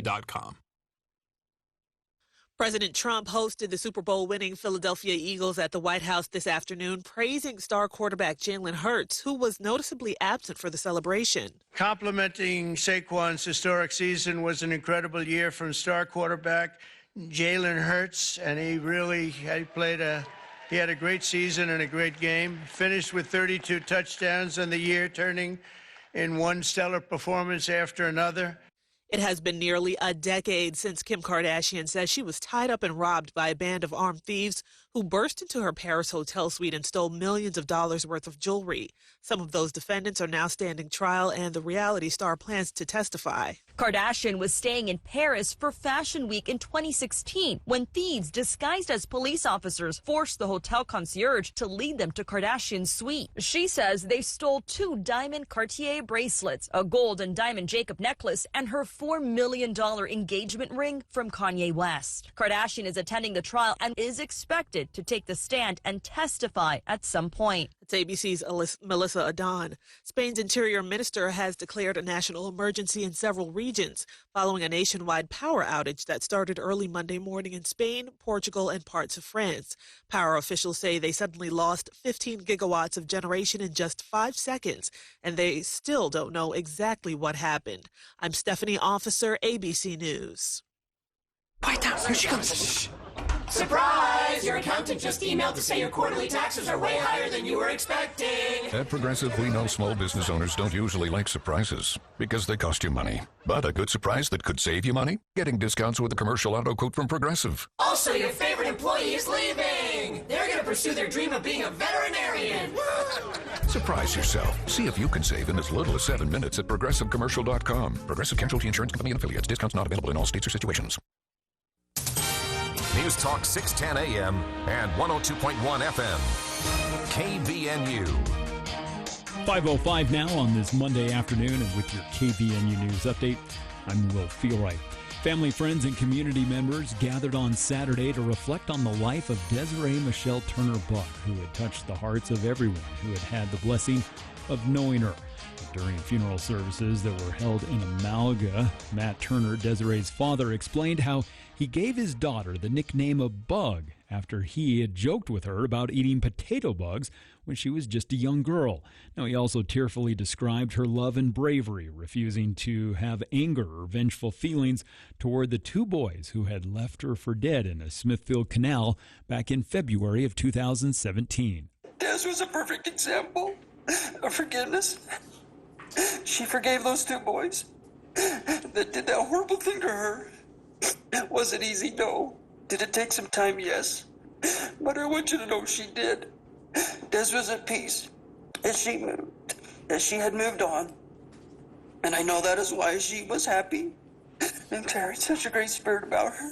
deportation.com. President Trump hosted the Super Bowl winning Philadelphia Eagles at the White House this afternoon, praising star quarterback Jalen Hurts, who was noticeably absent for the celebration. Complimenting Saquon's historic season was an incredible year from star quarterback Jalen Hurts, and he had a great season and a great game. Finished with 32 touchdowns on the year, turning in one stellar performance after another. It has been nearly a decade since Kim Kardashian says she was tied up and robbed by a band of armed thieves who burst into her Paris hotel suite and stole millions of dollars worth of jewelry. Some of those defendants are now standing trial, and the reality star plans to testify. Kardashian was staying in Paris for Fashion Week in 2016 when thieves disguised as police officers forced the hotel concierge to lead them to Kardashian's suite. She says they stole 2 diamond Cartier bracelets, a gold and diamond Jacob necklace, and her $4 million engagement ring from Kanye West. Kardashian is attending the trial and is expected to take the stand and testify at some point. It's ABC's Melissa Adon. Spain's interior minister has declared a national emergency in several regions following a nationwide power outage that started early Monday morning in Spain, Portugal, and parts of France. Power officials say they suddenly lost 15 gigawatts of generation in just 5 seconds, and they still don't know exactly what happened. I'm Stephanie Officer, ABC News. Quiet down. Here she comes. Surprise! Your accountant just emailed to say your quarterly taxes are way higher than you were expecting. At Progressive, we know small business owners don't usually like surprises because they cost you money. But a good surprise that could save you money? Getting discounts with a commercial auto quote from Progressive. Also, your favorite employee is leaving. They're going to pursue their dream of being a veterinarian. Surprise yourself. See if you can save in as little as 7 minutes at ProgressiveCommercial.com. Progressive Casualty Insurance Company and Affiliates. Discounts not available in all states or situations. News Talk 610 AM and 102.1 FM. KVNU. 5:05 now on this Monday afternoon, and with your KVNU News update, I'm Will Feelright. Family, friends, and community members gathered on Saturday to reflect on the life of Desiree Michelle Turner Buck, who had touched the hearts of everyone who had had the blessing of knowing her. During funeral services that were held in Amalga, Matt Turner, Desiree's father, explained how he gave his daughter the nickname of Bug after he had joked with her about eating potato bugs when she was just a young girl. Now, he also tearfully described her love and bravery, refusing to have anger or vengeful feelings toward the 2 boys who had left her for dead in a Smithfield canal back in February of 2017. Des was a perfect example of forgiveness. She forgave those 2 boys that did that horrible thing to her. Was it easy? No. Did it take some time? Yes. But I want you to know she did. Des was at peace as she moved, as she had moved on. And I know that is why she was happy and carried such a great spirit about her.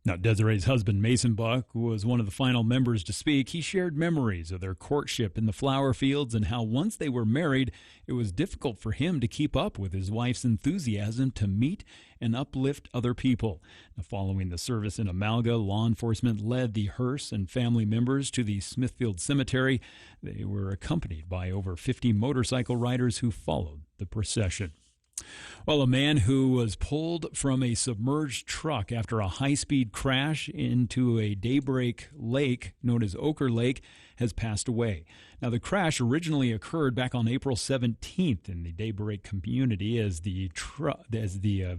Now, Desiree's husband, Mason Buck, was one of the final members to speak. He shared memories of their courtship in the flower fields and how once they were married, it was difficult for him to keep up with his wife's enthusiasm to meet and uplift other people. Now, following the service in Amalga, law enforcement led the hearse and family members to the Smithfield Cemetery. They were accompanied by over 50 motorcycle riders who followed the procession. Well, a man who was pulled from a submerged truck after a high-speed crash into a Daybreak Lake known as Ochre Lake has passed away. Now, the crash originally occurred back on April 17th in the Daybreak community as the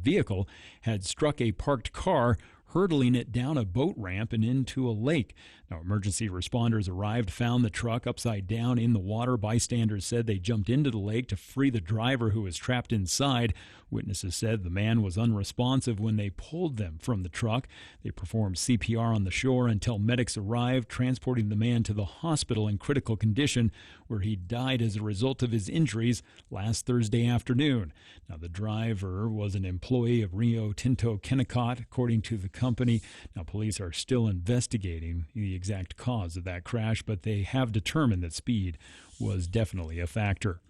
vehicle had struck a parked car, hurtling it down a boat ramp and into a lake. Now, emergency responders arrived, found the truck upside down in the water. Bystanders said they jumped into the lake to free the driver who was trapped inside. Witnesses said the man was unresponsive when they pulled them from the truck. They performed CPR on the shore until medics arrived, transporting the man to the hospital in critical condition, where he died as a result of his injuries last Thursday afternoon. Now, the driver was an employee of Rio Tinto Kennecott, according to the company. Now, police are still investigating the exact cause of that crash, but they have determined that speed was definitely a factor.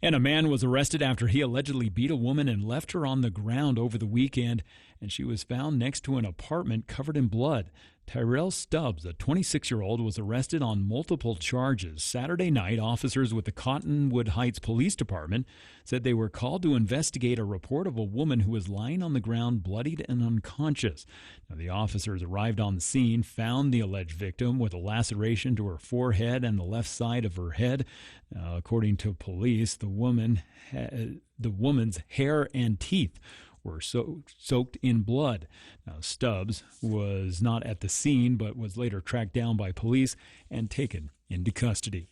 And a man was arrested after he allegedly beat a woman and left her on the ground over the weekend, and she was found next to an apartment covered in blood. Tyrell Stubbs, a 26-year-old, was arrested on multiple charges. Saturday night, officers with the Cottonwood Heights Police Department said they were called to investigate a report of a woman who was lying on the ground, bloodied and unconscious. Now, the officers arrived on the scene, found the alleged victim with a laceration to her forehead and the left side of her head. According to police, the woman's hair and teeth were soaked in blood. Now, Stubbs was not at the scene, but was later tracked down by police and taken into custody.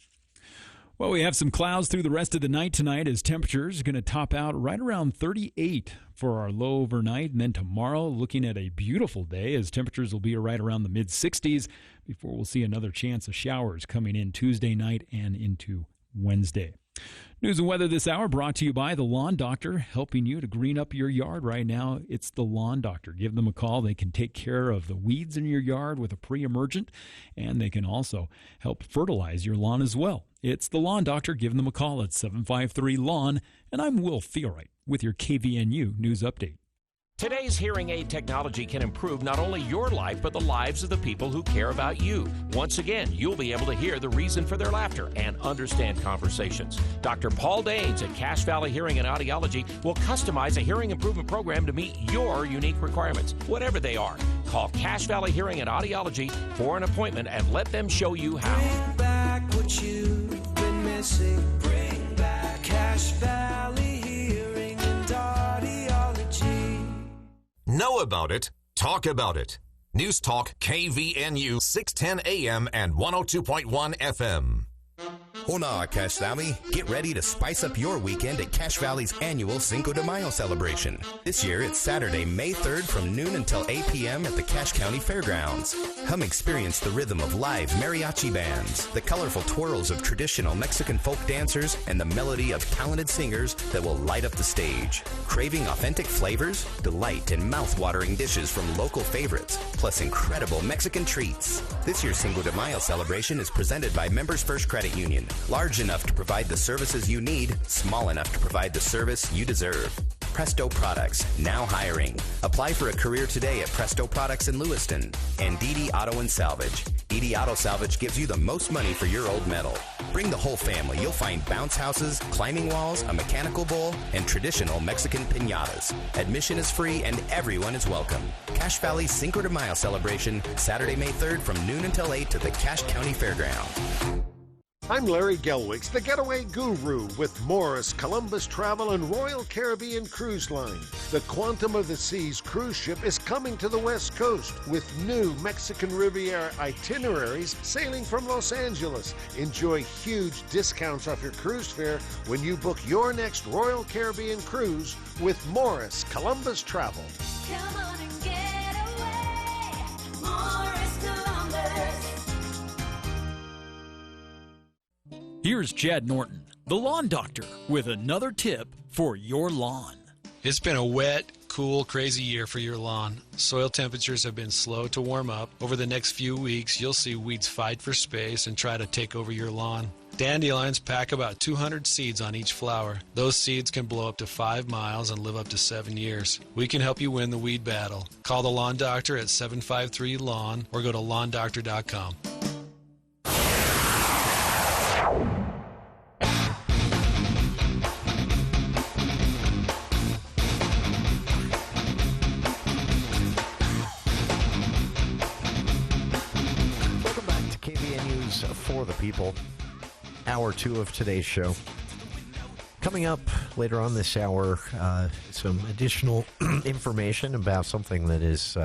Well, we have some clouds through the rest of the night tonight as temperatures are going to top out right around 38 for our low overnight. And then tomorrow, looking at a beautiful day as temperatures will be right around the mid-60s before we'll see another chance of showers coming in Tuesday night and into Wednesday. News and weather this hour brought to you by The Lawn Doctor, helping you to green up your yard right now. It's The Lawn Doctor. Give them a call. They can take care of the weeds in your yard with a pre-emergent, and they can also help fertilize your lawn as well. It's The Lawn Doctor. Give them a call at 753-LAWN. And I'm Will Theorite with your KVNU News Update. Today's hearing aid technology can improve not only your life, but the lives of the people who care about you. Once again, you'll be able to hear the reason for their laughter and understand conversations. Dr. Paul Danes at Cache Valley Hearing and Audiology will customize a hearing improvement program to meet your unique requirements, whatever they are. Call Cache Valley Hearing and Audiology for an appointment and let them show you how. Bring back what you've been missing. Bring back Cache Valley Hearing and Audiology. Know about it. Talk about it. News Talk KVNU 610 AM and 102.1 FM. Hola, Cache Valley. Get ready to spice up your weekend at Cache Valley's annual Cinco de Mayo celebration. This year, it's Saturday, May 3rd from noon until 8 p.m. at the Cache County Fairgrounds. Come experience the rhythm of live mariachi bands, the colorful twirls of traditional Mexican folk dancers, and the melody of talented singers that will light up the stage. Craving authentic flavors? Delight in mouth-watering dishes from local favorites, plus incredible Mexican treats. This year's Cinco de Mayo celebration is presented by Members First Credit Union. Large enough to provide the services you need, small enough to provide the service you deserve. Presto Products, now hiring. Apply for a career today at Presto Products in Lewiston. And Didi Auto and Salvage. Didi Auto Salvage gives you the most money for your old metal. Bring the whole family. You'll find bounce houses, climbing walls, a mechanical bull, and traditional Mexican piñatas. Admission is free and everyone is welcome. Cache Valley Cinco de Mayo celebration, Saturday, May 3rd from noon until 8 to the Cache County Fairground. I'm Larry Gelwicks, the getaway guru with Morris, Columbus Travel, and Royal Caribbean Cruise Line. The Quantum of the Seas cruise ship is coming to the West Coast with new Mexican Riviera itineraries sailing from Los Angeles. Enjoy huge discounts off your cruise fare when you book your next Royal Caribbean cruise with Morris, Columbus Travel. Come on and get away, Morris Columbus. Here's Chad Norton, the Lawn Doctor, with another tip for your lawn. It's been a wet, cool, crazy year for your lawn. Soil temperatures have been slow to warm up. Over the next few weeks, you'll see weeds fight for space and try to take over your lawn. Dandelions pack about 200 seeds on each flower. Those seeds can blow up to 5 miles and live up to 7 years. We can help you win the weed battle. Call the Lawn Doctor at 753-LAWN or go to lawndoctor.com. For the people, hour 2 of today's show. Coming up later on this hour, some additional information about something that is,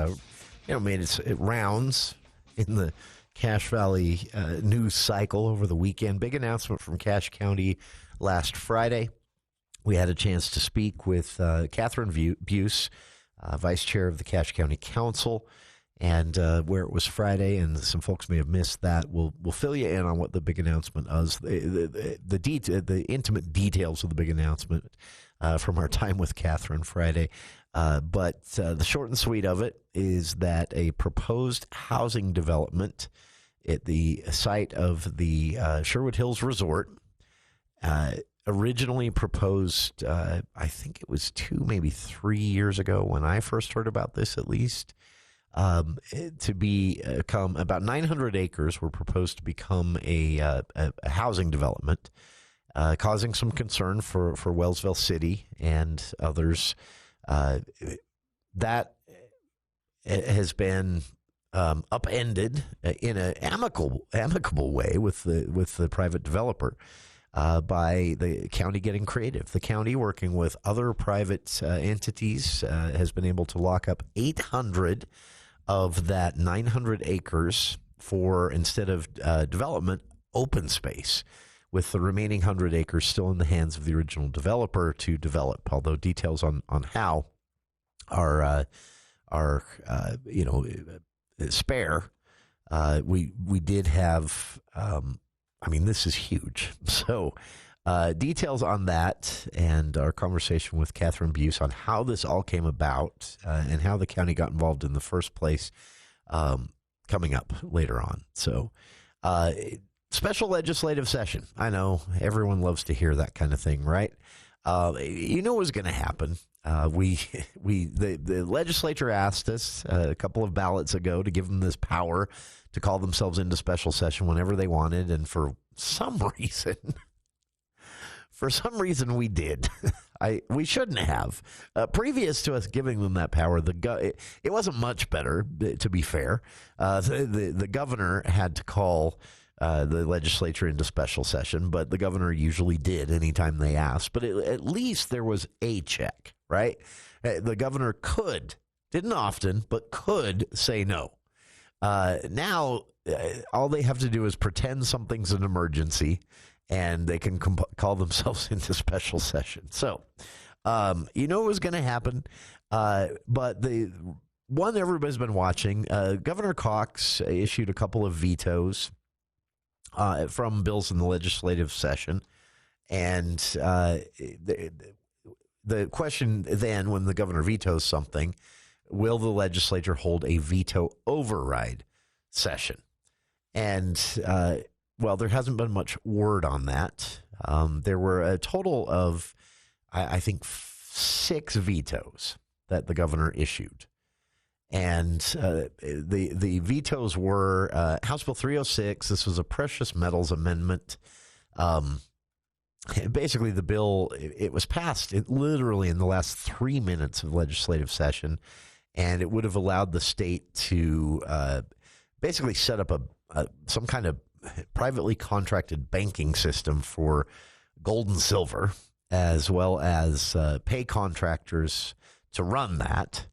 made its rounds in the Cache Valley news cycle over the weekend. Big announcement from Cache County last Friday. We had a chance to speak with Catherine Buse, Vice Chair of the Cache County Council. And where it was Friday, and some folks may have missed that, we'll fill you in on what the big announcement was, the intimate details of the big announcement from our time with Catherine Friday. But the short and sweet of it is that a proposed housing development at the site of the Sherwood Hills Resort originally proposed, I think it was 2, maybe 3 years ago when I first heard about this, at least, to become about 900 acres were proposed to become a housing development, causing some concern for Wellsville City and others. That has been upended in an amicable way with the private developer by the county getting creative. The county, working with other private entities, has been able to lock up 800 of that 900 acres for, instead of development, open space, with the remaining 100 acres still in the hands of the original developer to develop. Although details on how are spare. We did have, this is huge. So details on that and our conversation with Catherine Buse on how this all came about and how the county got involved in the first place coming up later on. So special legislative session. I know everyone loves to hear that kind of thing, right? You know what's going to happen. The legislature asked us a couple of ballots ago to give them this power to call themselves into special session whenever they wanted, and for some reason we did. We shouldn't have. Previous to us giving them that power, it wasn't much better, to be fair. The governor had to call the legislature into special session, but the governor usually did anytime they asked. But at least there was a check, right? The governor didn't often, but could say no. Now, all they have to do is pretend something's an emergency, and they can call themselves into special session. So, you know what was going to happen. But the one everybody's been watching, Governor Cox issued a couple of vetoes from bills in the legislative session. And the question then, when the governor vetoes something, will the legislature hold a veto override session? And, there hasn't been much word on that. There were a total of, I think, 6 vetoes that the governor issued. And the vetoes were House Bill 306. This was a precious metals amendment. Basically, the bill, it was passed literally in the last 3 minutes of legislative session, and it would have allowed the state to basically set up some kind of privately contracted banking system for gold and silver, as well as pay contractors to run that.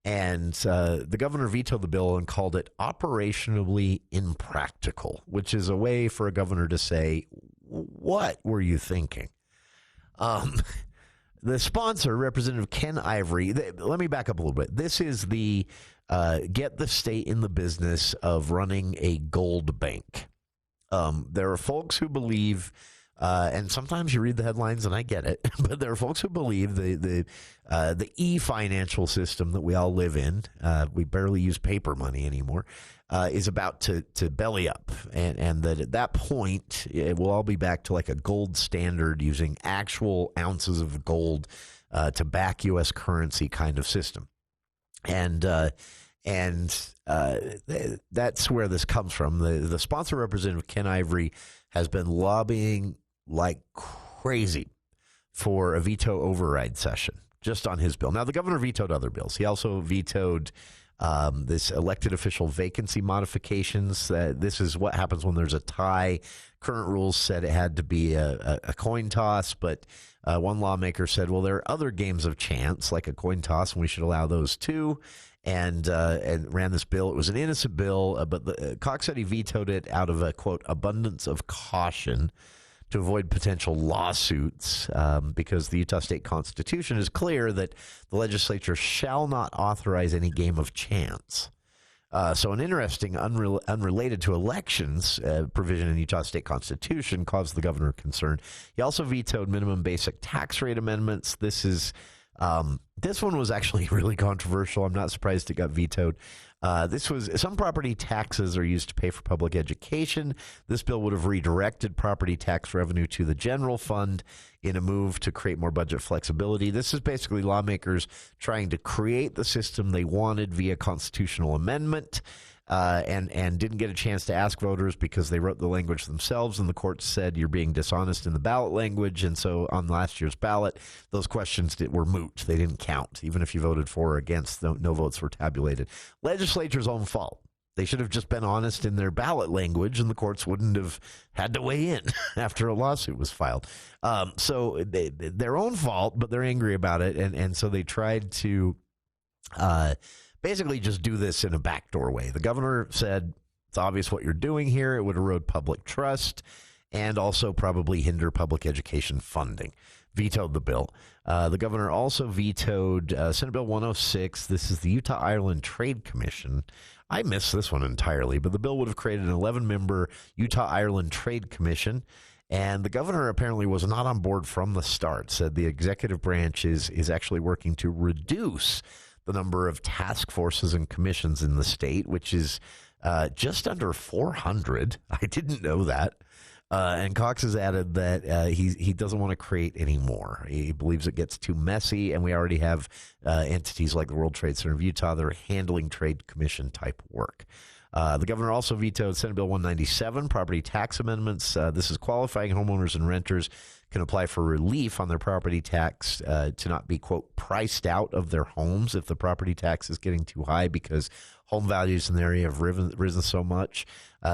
And the governor vetoed the bill and called it operationally impractical, which is a way for a governor to say, what were you thinking? The sponsor, Representative Ken Ivory, let me back up a little bit. This is the get the state in the business of running a gold bank. There are folks who believe, and sometimes you read the headlines and I get it, but there are folks who believe the e-financial system that we all live in, we barely use paper money anymore, is about to belly up. And that at that point, it will all be back to like a gold standard using actual ounces of gold to back U.S. currency kind of system. And that's where this comes from. The sponsor, Representative Ken Ivory, has been lobbying like crazy for a veto override session just on his bill. Now, the governor vetoed other bills. He also vetoed this elected official vacancy modifications. This is what happens when there's a tie. Current rules said it had to be a coin toss, but one lawmaker said, well, there are other games of chance, like a coin toss, and we should allow those too. And ran this bill. It was an innocent bill, but Cox said he vetoed it out of a, quote, abundance of caution to avoid potential lawsuits, because the Utah State Constitution is clear that the legislature shall not authorize any game of chance. So an interesting, unrelated to elections provision in the Utah State Constitution caused the governor concern. He also vetoed minimum basic tax rate amendments. This is This one was actually really controversial. I'm not surprised it got vetoed. This was some property taxes are used to pay for public education. This bill would have redirected property tax revenue to the general fund in a move to create more budget flexibility. This is basically lawmakers trying to create the system they wanted via constitutional amendment. And didn't get a chance to ask voters because they wrote the language themselves, and the court said you're being dishonest in the ballot language. And so on last year's ballot, those questions were moot. They didn't count. Even if you voted for or against, no votes were tabulated. Legislature's own fault. They should have just been honest in their ballot language, and the courts wouldn't have had to weigh in after a lawsuit was filed. So their own fault, but they're angry about it. And so they tried to basically just do this in a backdoor way. The governor said, it's obvious what you're doing here. It would erode public trust and also probably hinder public education funding. Vetoed the bill. The governor also vetoed Senate Bill 106. This is the Utah-Ireland Trade Commission. I missed this one entirely, but the bill would have created an 11-member Utah-Ireland Trade Commission. And the governor apparently was not on board from the start, said the executive branch is actually working to reduce the number of task forces and commissions in the state, which is just under 400. I didn't know that. And Cox has added that he doesn't want to create any more. He believes it gets too messy, and we already have entities like the World Trade Center of Utah that are handling trade commission type work. The governor also vetoed Senate Bill 197, property tax amendments. This is qualifying homeowners and renters can apply for relief on their property tax to not be, quote, priced out of their homes if the property tax is getting too high because home values in the area have risen so much.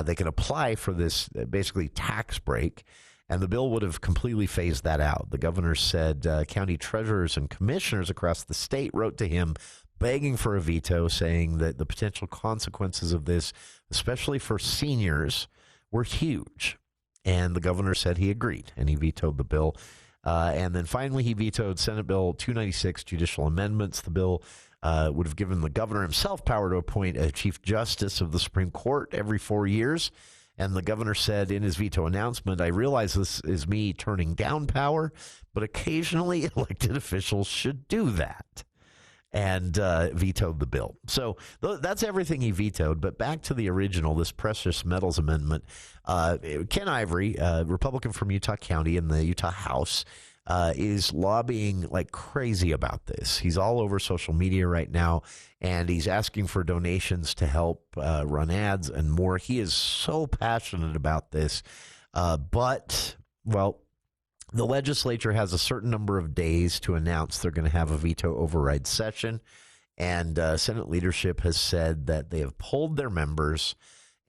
They can apply for this basically tax break, and the bill would have completely phased that out. The governor said county treasurers and commissioners across the state wrote to him begging for a veto, saying that the potential consequences of this, especially for seniors, were huge. And the governor said he agreed, and he vetoed the bill. And then finally, he vetoed Senate Bill 296, judicial amendments. The bill would have given the governor himself power to appoint a chief justice of the Supreme Court every 4 years. And the governor said in his veto announcement, I realize this is me turning down power, but occasionally elected officials should do that. And vetoed the bill. So that's everything he vetoed. But back to the original, this precious metals amendment. Ken Ivory, Republican from Utah County in the Utah House, is lobbying like crazy about this. He's all over social media right now, and he's asking for donations to help run ads and more. He is so passionate about this. But the legislature has a certain number of days to announce they're going to have a veto override session, and Senate leadership has said that they have polled their members,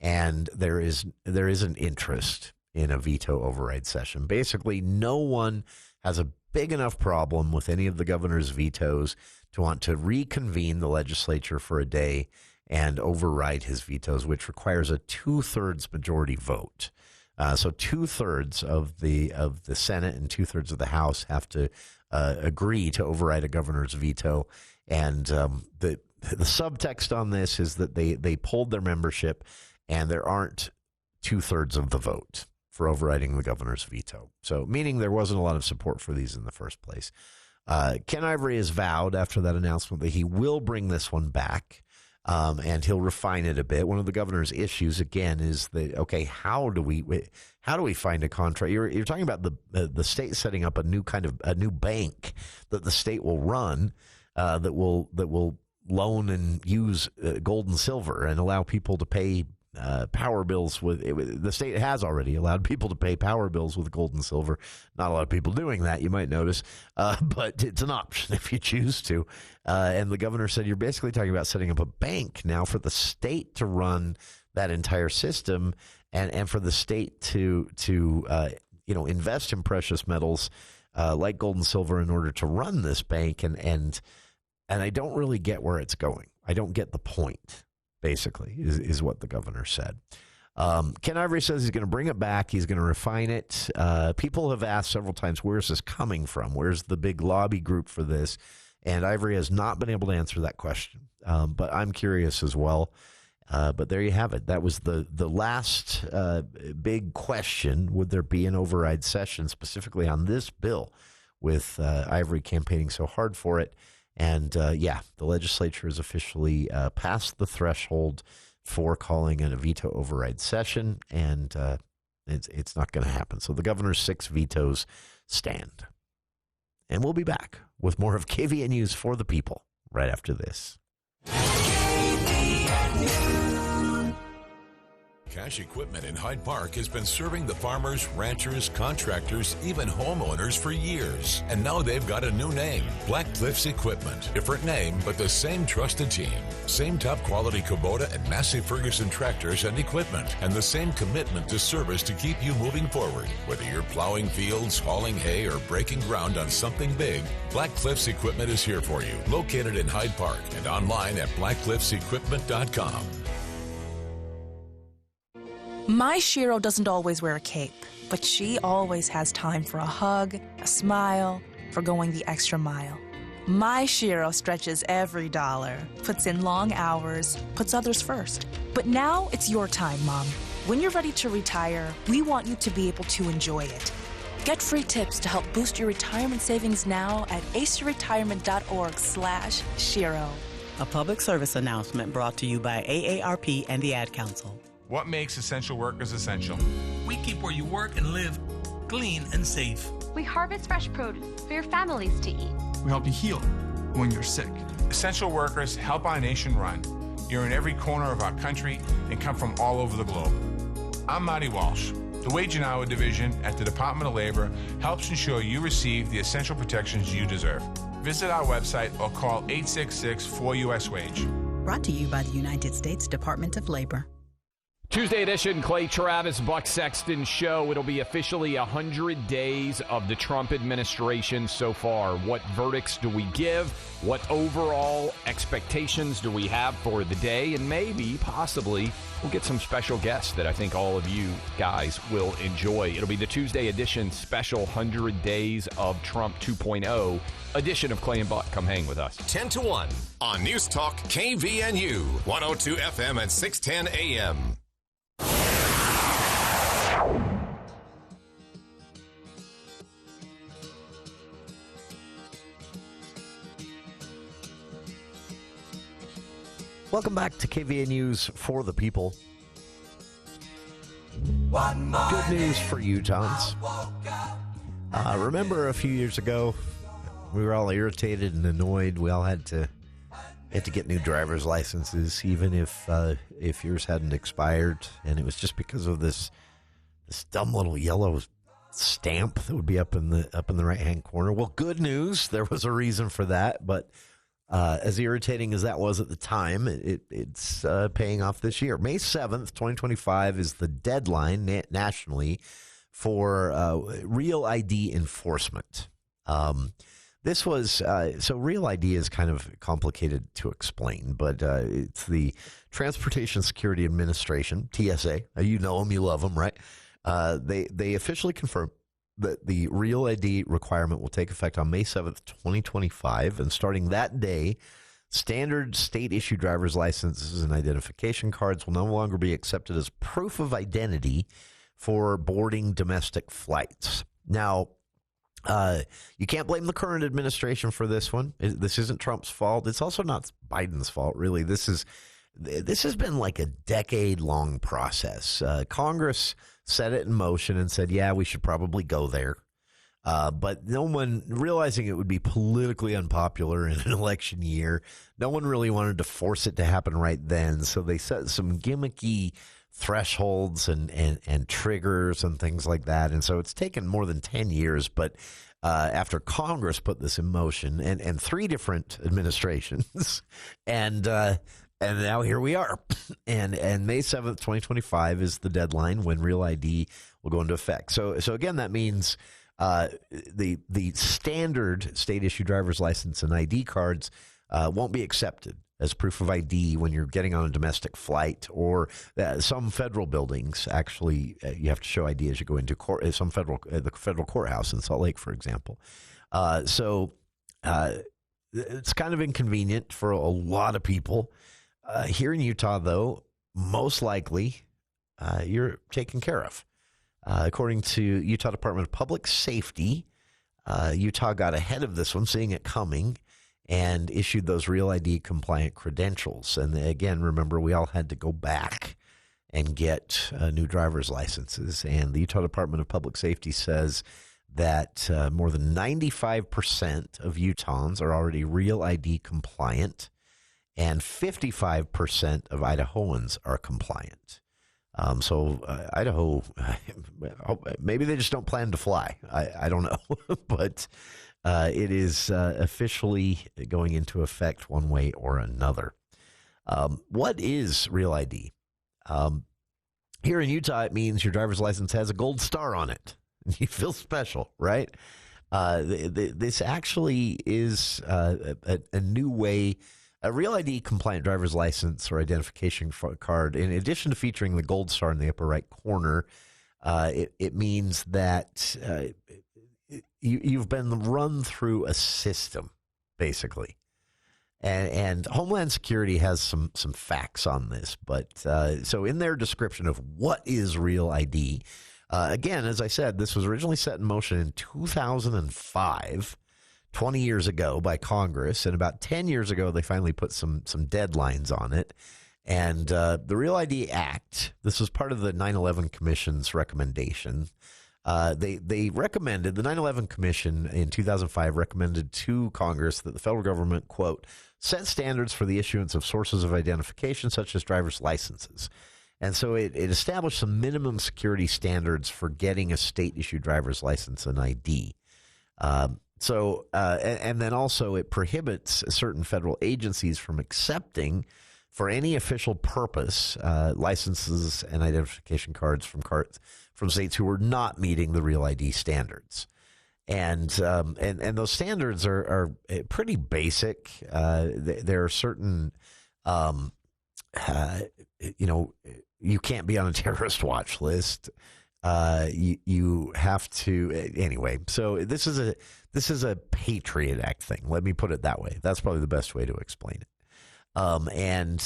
and there is an interest in a veto override session. Basically, no one has a big enough problem with any of the governor's vetoes to want to reconvene the legislature for a day and override his vetoes, which requires a 2/3 majority vote. So 2/3 of the Senate and 2/3 of the House have to agree to override a governor's veto. And the subtext on this is that they polled their membership, and there aren't 2/3 of the vote for overriding the governor's veto. So meaning there wasn't a lot of support for these in the first place. Ken Ivory has vowed after that announcement that he will bring this one back. And he'll refine it a bit. One of the governor's issues, again, is that, okay, how do we find a contract? You're talking about the state setting up a new bank that the state will run that will loan and use gold and silver and allow people to pay power bills the state has already allowed people to pay power bills with gold and silver. Not a lot of people doing that, you might notice, but it's an option if you choose to. And the governor said you're basically talking about setting up a bank now for the state to run that entire system, and for the state to invest in precious metals like gold and silver in order to run this bank. And I don't really get where it's going. I don't get the point. Basically, is what the governor said. Ken Ivory says he's going to bring it back. He's going to refine it. People have asked several times, where's this coming from? Where's the big lobby group for this? And Ivory has not been able to answer that question. But I'm curious as well. But there you have it. That was the last big question. Would there be an override session specifically on this bill with Ivory campaigning so hard for it? And, the legislature has officially passed the threshold for calling it a veto override session, and it's not going to happen. So the governor's 6 vetoes stand. And we'll be back with more of KVN News for the People right after this. Cash Equipment in Hyde Park has been serving the farmers, ranchers, contractors, even homeowners for years. And now they've got a new name, Black Cliffs Equipment. Different name, but the same trusted team. Same top quality Kubota and Massey Ferguson tractors and equipment. And the same commitment to service to keep you moving forward. Whether you're plowing fields, hauling hay, or breaking ground on something big, Black Cliffs Equipment is here for you. Located in Hyde Park and online at blackcliffsequipment.com. My Shiro doesn't always wear a cape, but she always has time for a hug, a smile, for going the extra mile. My Shiro stretches every dollar, puts in long hours, puts others first. But now it's your time, Mom. When you're ready to retire, we want you to be able to enjoy it. Get free tips to help boost your retirement savings now at aceyourretirement.org/Shiro. A public service announcement brought to you by AARP and the Ad Council. What makes essential workers essential? We keep where you work and live clean and safe. We harvest fresh produce for your families to eat. We help you heal when you're sick. Essential workers help our nation run. You're in every corner of our country and come from all over the globe. I'm Marty Walsh. The Wage and Hour Division at the Department of Labor helps ensure you receive the essential protections you deserve. Visit our website or call 866-4US-WAGE. Brought to you by the United States Department of Labor. Tuesday edition, Clay Travis, Buck Sexton Show. It'll be officially 100 days of the Trump administration so far. What verdicts do we give? What overall expectations do we have for the day? And maybe, possibly, we'll get some special guests that I think all of you guys will enjoy. It'll be the Tuesday edition special 100 Days of Trump 2.0 edition of Clay and Buck. Come hang with us. 10 to 1 on News Talk KVNU, 102 FM and 610 AM. Welcome back to KVN News for the People. Good news for Utahns. Remember a few years ago, we were all irritated and annoyed. We all had to get new driver's licenses, even if yours hadn't expired, and it was just because of this dumb little yellow stamp that would be up in the right hand corner. Well, good news, there was a reason for that, but as irritating as that was at the time, it's paying off this year. May 7th, 2025 is the deadline nationally for Real ID enforcement. This was, so Real ID is kind of complicated to explain, but it's the Transportation Security Administration, TSA. You know them, you love them, right? They officially confirmed that the Real ID requirement will take effect on May 7th, 2025, and starting that day, standard state-issued driver's licenses and identification cards will no longer be accepted as proof of identity for boarding domestic flights. Now, you can't blame the current administration for this one. This isn't Trump's fault. It's also not Biden's fault, really. This has been like a decade-long process. Congress set it in motion and said, yeah, we should probably go there. But no one, realizing it would be politically unpopular in an election year, no one really wanted to force it to happen right then. So they set some gimmicky thresholds and triggers and things like that. And so it's taken more than 10 years, but after Congress put this in motion and 3 different administrations, and now here we are. And May 7th, 2025 is the deadline when Real ID will go into effect. So again, that means the standard state-issued driver's license and ID cards won't be accepted as proof of ID when you're getting on a domestic flight, or some federal buildings actually you have to show ID as you go into court. The federal courthouse in Salt Lake, for example. So it's kind of inconvenient for a lot of people. Here in Utah, though, most likely you're taken care of. According to Utah Department of Public Safety, Utah got ahead of this one, seeing it coming, and issued those Real ID compliant credentials. And again, remember, we all had to go back and get new driver's licenses. And the Utah Department of Public Safety says that more than 95% of Utahns are already Real ID compliant, and 55% of Idahoans are compliant. So Idaho, maybe they just don't plan to fly. I don't know. But it is officially going into effect one way or another. What is Real ID? Here in Utah, it means your driver's license has a gold star on it. You feel special, right? This actually is a new way. A Real ID compliant driver's license or identification card, in addition to featuring the gold star in the upper right corner, it means that you've been run through a system, basically. And Homeland Security has some facts on this. But so in their description of what is Real ID, again, as I said, this was originally set in motion in 2005. 20 years ago by Congress, and about 10 years ago, they finally put some deadlines on it. And the Real ID Act, this was part of the 9/11 Commission's recommendation. They recommended, the 9/11 Commission in 2005 recommended to Congress that the federal government, quote, set standards for the issuance of sources of identification such as driver's licenses. And so it established some minimum security standards for getting a state-issued driver's license and ID. And then also it prohibits certain federal agencies from accepting for any official purpose licenses and identification cards from states who were not meeting the Real ID standards. And those standards are pretty basic. There are certain, you can't be on a terrorist watch list. You have to anyway. So this is a Patriot Act thing. Let me put it that way. That's probably the best way to explain it. Then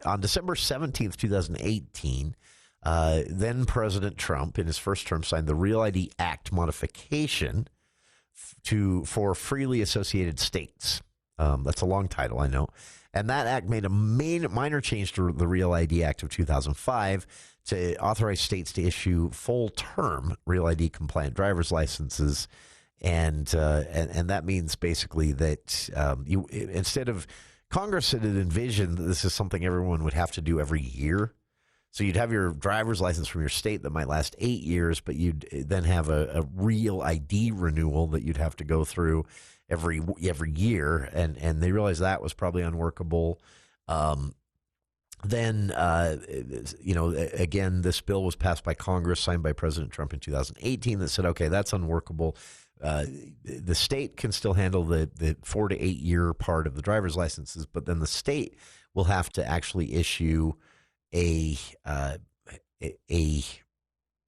on December 17th, 2018, then President Trump, in his first term, signed the Real ID Act modification for freely associated states. That's a long title, I know. And that act made a minor change to the Real ID Act of 2005 to authorize states to issue full-term Real ID compliant driver's licenses. And that means basically that you, instead of Congress had envisioned that this is something everyone would have to do every year. So you'd have your driver's license from your state that might last 8 years, but you'd then have a Real ID renewal that you'd have to go through every year. And they realized that was probably unworkable. Then, again, this bill was passed by Congress, signed by President Trump in 2018 that said, okay, that's unworkable. The state can still handle the 4 to 8 year part of the driver's licenses, but then the state will have to actually issue a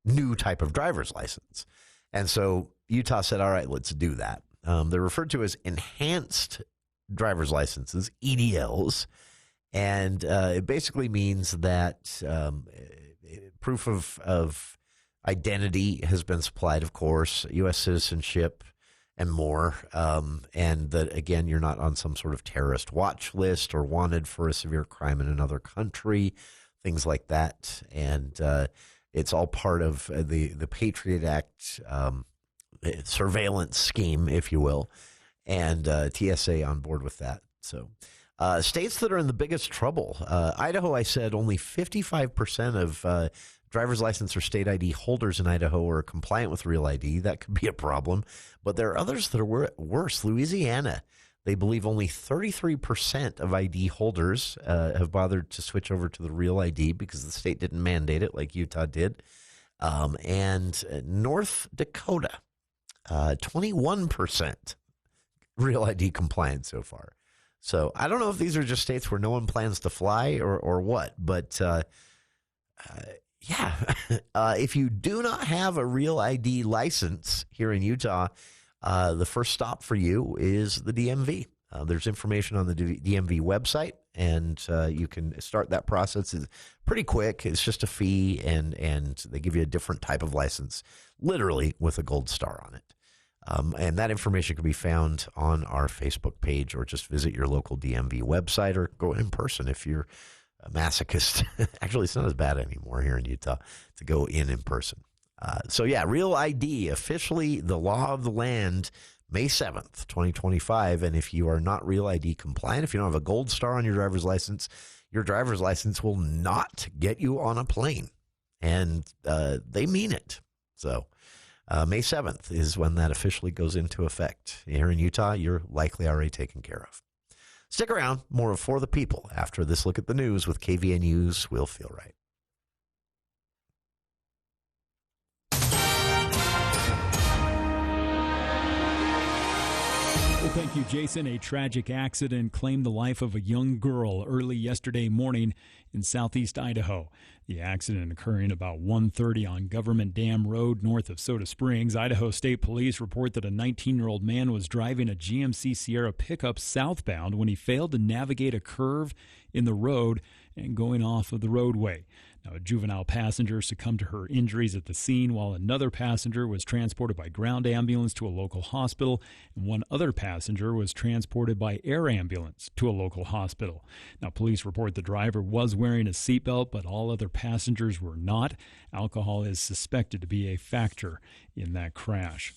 new type of driver's license. And so Utah said, all right, let's do that. They're referred to as enhanced driver's licenses, EDLs. And it basically means that proof of identity has been supplied, of course, U.S. citizenship and more. And that, again, you're not on some sort of terrorist watch list or wanted for a severe crime in another country, things like that. And it's all part of the Patriot Act surveillance scheme, if you will, and TSA on board with that. So states that are in the biggest trouble. Idaho, I said, only 55% of driver's license or state ID holders in Idaho are compliant with Real ID. That could be a problem. But there are others that are worse. Louisiana, they believe only 33% of ID holders have bothered to switch over to the Real ID because the state didn't mandate it like Utah did. And North Dakota, 21% Real ID compliant so far. So I don't know if these are just states where no one plans to fly or what, but if you do not have a Real ID license here in Utah, the first stop for you is the DMV. There's information on the DMV website, and you can start that process. It's pretty quick. It's just a fee, and they give you a different type of license, literally with a gold star on it. And that information can be found on our Facebook page, or just visit your local DMV website, or go in person if you're a masochist. Actually, it's not as bad anymore here in Utah to go in person. So, yeah, Real ID, officially the law of the land, May 7th, 2025. And if you are not Real ID compliant, if you don't have a gold star on your driver's license will not get you on a plane. And they mean it. So May 7th is when that officially goes into effect. Here in Utah, you're likely already taken care of. Stick around. More of For the People after this look at the news with KVNU's Will Feel Right. Well, thank you, Jason. A tragic accident claimed the life of a young girl early yesterday morning in southeast Idaho. The accident occurring about 1:30 on Government Dam Road north of Soda Springs. Idaho State Police report that a 19-year-old man was driving a GMC Sierra pickup southbound when he failed to navigate a curve in the road and going off of the roadway. Now, a juvenile passenger succumbed to her injuries at the scene, while another passenger was transported by ground ambulance to a local hospital, and one other passenger was transported by air ambulance to a local hospital. Now, police report the driver was wearing a seatbelt, but all other passengers were not. Alcohol is suspected to be a factor in that crash.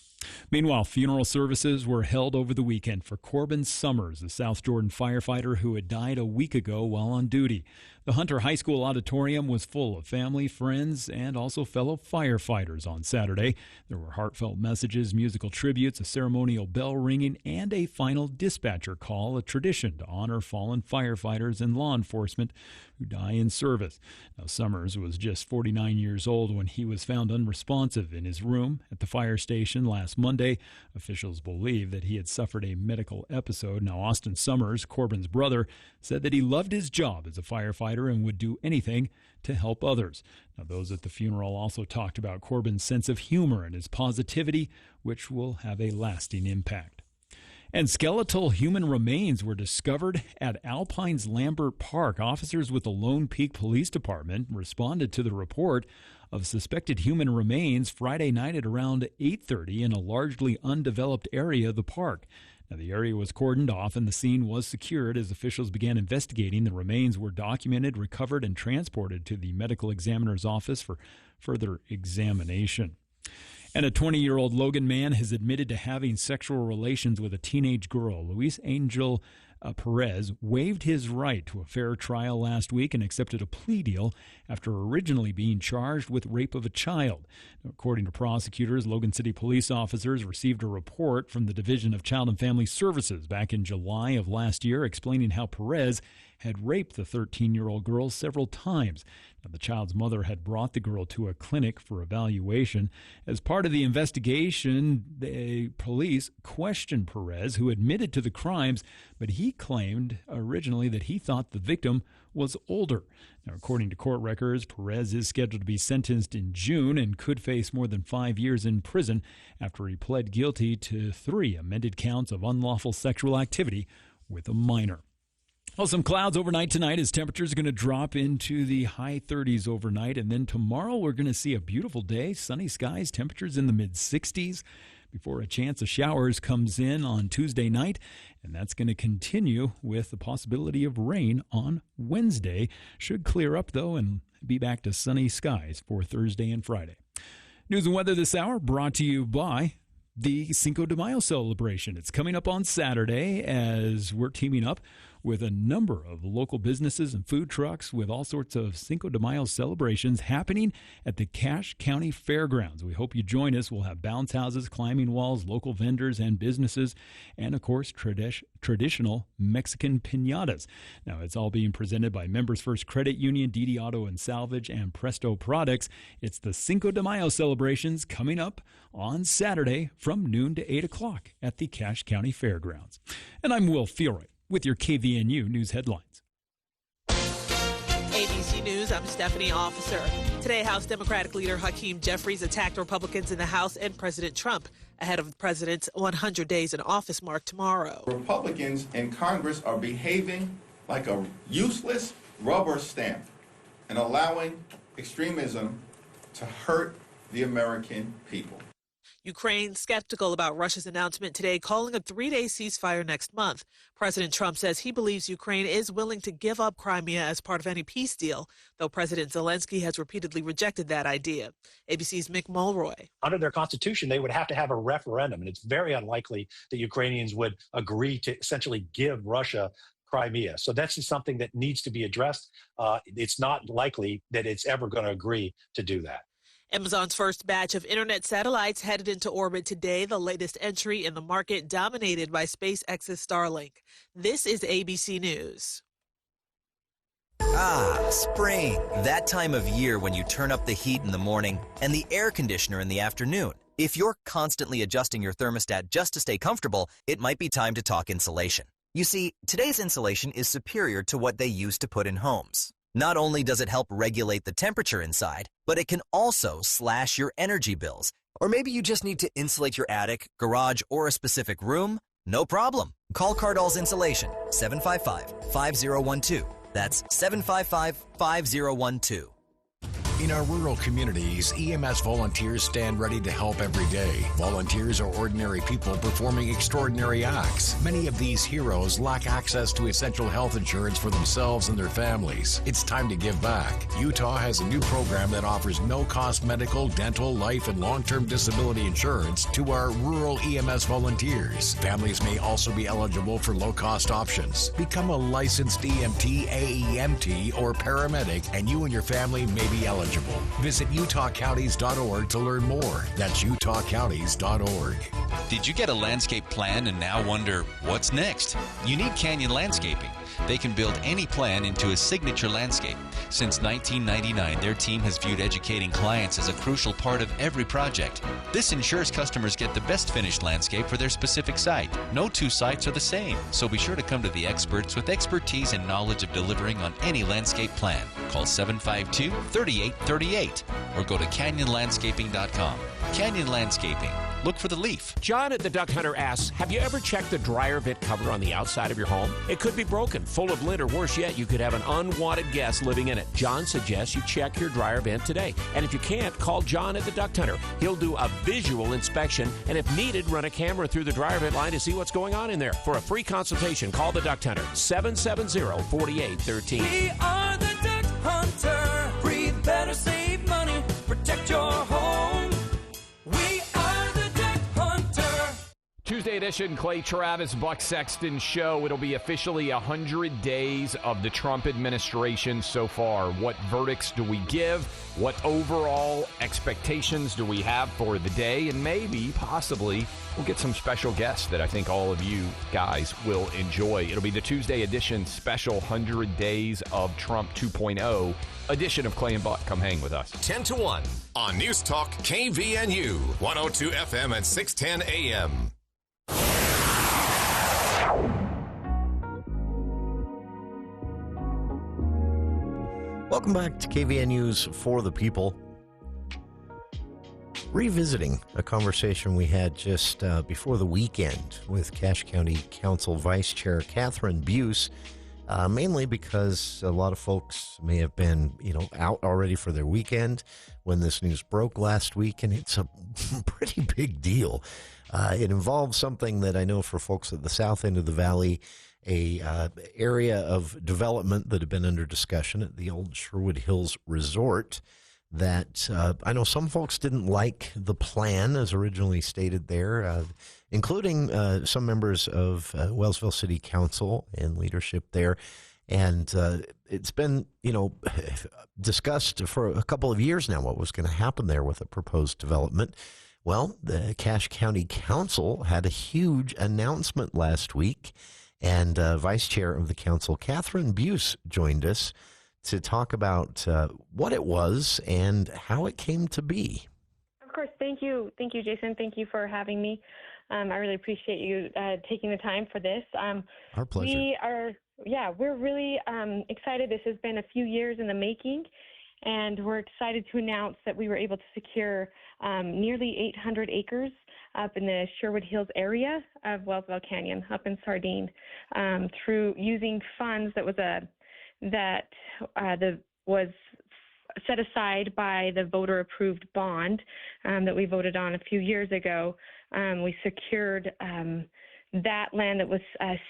Meanwhile, funeral services were held over the weekend for Corbin Summers, a South Jordan firefighter who had died a week ago while on duty. The Hunter High School auditorium was full of family, friends, and also fellow firefighters on Saturday. There were heartfelt messages, musical tributes, a ceremonial bell ringing, and a final dispatcher call, a tradition to honor fallen firefighters and law enforcement who die in service. Now, Summers was just 49 years old when he was found unresponsive in his room at the fire station last Monday. Officials believe that he had suffered a medical episode. Now, Austin Summers, Corbin's brother, said that he loved his job as a firefighter and would do anything to help others. Now, those at the funeral also talked about Corbin's sense of humor and his positivity, which will have a lasting impact. And skeletal human remains were discovered at Alpine's Lambert Park. Officers with the Lone Peak Police Department responded to the report of suspected human remains Friday night at around 8:30 in a largely undeveloped area of the park. Now, the area was cordoned off and the scene was secured as officials began investigating. The remains were documented, recovered, and transported to the medical examiner's office for further examination. And a 20-year-old Logan man has admitted to having sexual relations with a teenage girl. Luis Angel Perez waived his right to a fair trial last week and accepted a plea deal after originally being charged with rape of a child. According to prosecutors, Logan City police officers received a report from the Division of Child and Family Services back in July of last year explaining how Perez had raped the 13-year-old girl several times. Now, the child's mother had brought the girl to a clinic for evaluation. As part of the investigation, the police questioned Perez, who admitted to the crimes, but he claimed originally that he thought the victim was older. Now, according to court records, Perez is scheduled to be sentenced in June and could face more than 5 years in prison after he pled guilty to 3 amended counts of unlawful sexual activity with a minor. Well, some clouds overnight tonight as temperatures are going to drop into the high 30s overnight. And then tomorrow we're going to see a beautiful day, sunny skies, temperatures in the mid-60s before a chance of showers comes in on Tuesday night. And that's going to continue with the possibility of rain on Wednesday. Should clear up, though, and be back to sunny skies for Thursday and Friday. News and weather this hour brought to you by the Cinco de Mayo celebration. It's coming up on Saturday as we're teaming up with a number of local businesses and food trucks with all sorts of Cinco de Mayo celebrations happening at the Cache County Fairgrounds. We hope you join us. We'll have bounce houses, climbing walls, local vendors and businesses, and, of course, traditional Mexican piñatas. Now, it's all being presented by Members First Credit Union, DD Auto and Salvage, and Presto Products. It's the Cinco de Mayo celebrations coming up on Saturday from noon to 8 o'clock at the Cache County Fairgrounds. And I'm Will Fielroy with your KVNU News headlines. ABC News, I'm Stephanie Officer. Today, House Democratic leader Hakeem Jeffries attacked Republicans in the House and President Trump ahead of the president's 100 days in office mark tomorrow. Republicans in Congress are behaving like a useless rubber stamp and allowing extremism to hurt the American people. Ukraine skeptical about Russia's announcement today, calling a 3-day ceasefire next month. President Trump says he believes Ukraine is willing to give up Crimea as part of any peace deal, though President Zelensky has repeatedly rejected that idea. ABC's Mick Mulroy. Under their constitution, they would have to have a referendum, and it's very unlikely that Ukrainians would agree to essentially give Russia Crimea. So that's just something that needs to be addressed. It's not likely that it's ever going to agree to do that. Amazon's first batch of internet satellites headed into orbit today, the latest entry in the market dominated by SpaceX's Starlink. This is ABC News. Ah, spring. That time of year when you turn up the heat in the morning and the air conditioner in the afternoon. If you're constantly adjusting your thermostat just to stay comfortable, it might be time to talk insulation. You see, today's insulation is superior to what they used to put in homes. Not only does it help regulate the temperature inside, but it can also slash your energy bills. Or maybe you just need to insulate your attic, garage, or a specific room. No problem. Call Cardall's Insulation, 755-5012. That's 755-5012. In our rural communities, EMS volunteers stand ready to help every day. Volunteers are ordinary people performing extraordinary acts. Many of these heroes lack access to essential health insurance for themselves and their families. It's time to give back. Utah has a new program that offers no-cost medical, dental, life, and long-term disability insurance to our rural EMS volunteers. Families may also be eligible for low-cost options. Become a licensed EMT, AEMT, or paramedic, and you and your family may be eligible. Visit utahcounties.org to learn more. That's utahcounties.org. Did you get a landscape plan and now wonder what's next? You need Canyon Landscaping. They can build any plan into a signature landscape. Since 1999, their team has viewed educating clients as a crucial part of every project. This ensures customers get the best finished landscape for their specific site. No two sites are the same, so be sure to come to the experts with expertise and knowledge of delivering on any landscape plan. Call 752-3838 or go to canyonlandscaping.com. Canyon Landscaping. Look for the leaf. John at the Duck Hunter asks, have you ever checked the dryer vent cover on the outside of your home? It could be broken, full of lint, or worse yet, you could have an unwanted guest living in it. John suggests you check your dryer vent today. And if you can't, call John at the Duck Hunter. He'll do a visual inspection and if needed, run a camera through the dryer vent line to see what's going on in there. For a free consultation, call the Duck Hunter, 770-4813. We are the Duck Hunter. Breathe better, save money, protect your home. We are the Duck Hunter. Tuesday edition, Clay Travis, Buck Sexton show. It'll be officially 100 days of the Trump administration so far. What verdicts do we give? What overall expectations do we have for the day? And maybe, possibly, we'll get some special guests that I think all of you guys will enjoy. It'll be the Tuesday edition special 100 Days of Trump 2.0 edition of Clay and Buck. Come hang with us. 10 to 1 on News Talk KVNU, 102 FM and 610 AM. Welcome back to KVNU's For the People. Revisiting a conversation we had just before the weekend with Cache County Council Vice Chair Catherine Buse, mainly because a lot of folks may have been, out already for their weekend when this news broke last week, and it's a pretty big deal. It involves something that I know for folks at the south end of the valley, a area of development that had been under discussion at the old Sherwood Hills Resort that I know some folks didn't like the plan as originally stated there, including some members of Wellsville City Council and leadership there. And it's been, discussed for a couple of years now what was going to happen there with a proposed development. Well, the Cache County Council had a huge announcement last week, and Vice Chair of the Council, Catherine Buse, joined us to talk about what it was and how it came to be. Of course. Thank you. Thank you, Jason. Thank you for having me. I really appreciate you taking the time for this. Our pleasure. We're really excited. This has been a few years in the making, and we're excited to announce that we were able to secure nearly 800 acres up in the Sherwood Hills area of Wellsville Canyon, up in Sardine, through using funds that was set aside by the voter-approved bond that we voted on a few years ago. We secured that land that was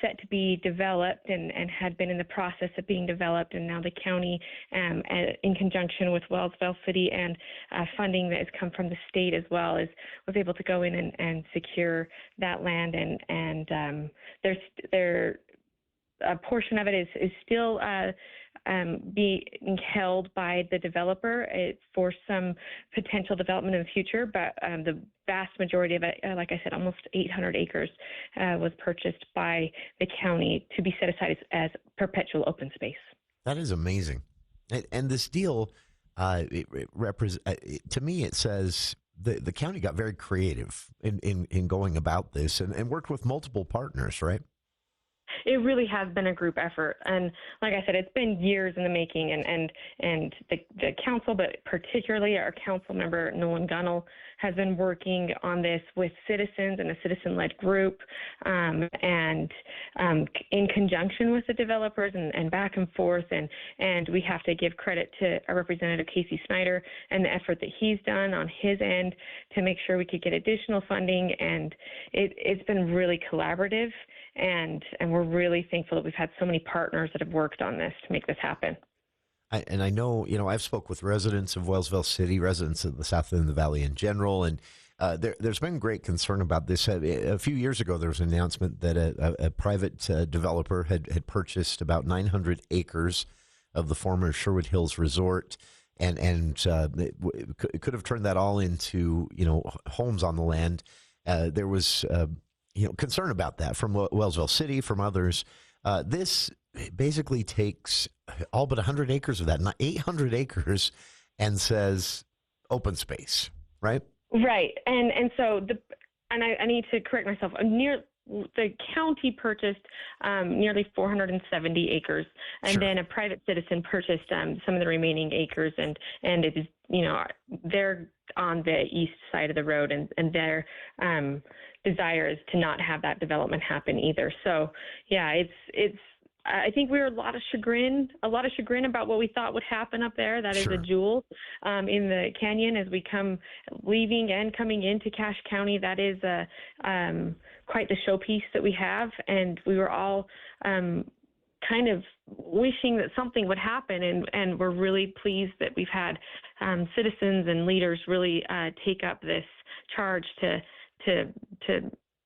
set to be developed and had been in the process of being developed, and now the county, in conjunction with Wellsville City and funding that has come from the state as well, was able to go in and secure that land, and there's a portion of it is still being held by the developer for some potential development in the future, but the vast majority of it, like I said, almost 800 acres, was purchased by the county to be set aside as perpetual open space. That is amazing. And this deal, to me, it says the county got very creative in going about this and worked with multiple partners, right? It really has been a group effort, and like I said, it's been years in the making. And the council, but particularly our council member Nolan Gunnell, has been working on this with citizens and a citizen-led group, and in conjunction with the developers and back and forth. And we have to give credit to our Representative Casey Snyder and the effort that he's done on his end to make sure we could get additional funding. And it's been really collaborative. And we're really thankful that we've had so many partners that have worked on this to make this happen. I know, I've spoke with residents of Wellsville City, residents of the South End of the Valley in general, and there's been great concern about this. A few years ago, there was an announcement that a private developer had purchased about 900 acres of the former Sherwood Hills Resort, and could have turned that all into, homes on the land. There was concern about that from Wellsville City, from others. This basically takes all but 100 acres of that, not 800 acres, and says open space, right? Right. And so I need to correct myself. The county purchased nearly 470 acres, and then a private citizen purchased some of the remaining acres, and it is, they're on the east side of the road, and their desire is to not have that development happen either. So yeah, it's I think we were a lot of chagrin about what we thought would happen up there. That is a jewel in the canyon as we come leaving and coming into Cache County. That is quite the showpiece that we have, and we were all kind of wishing that something would happen, and we're really pleased that we've had citizens and leaders really take up this charge to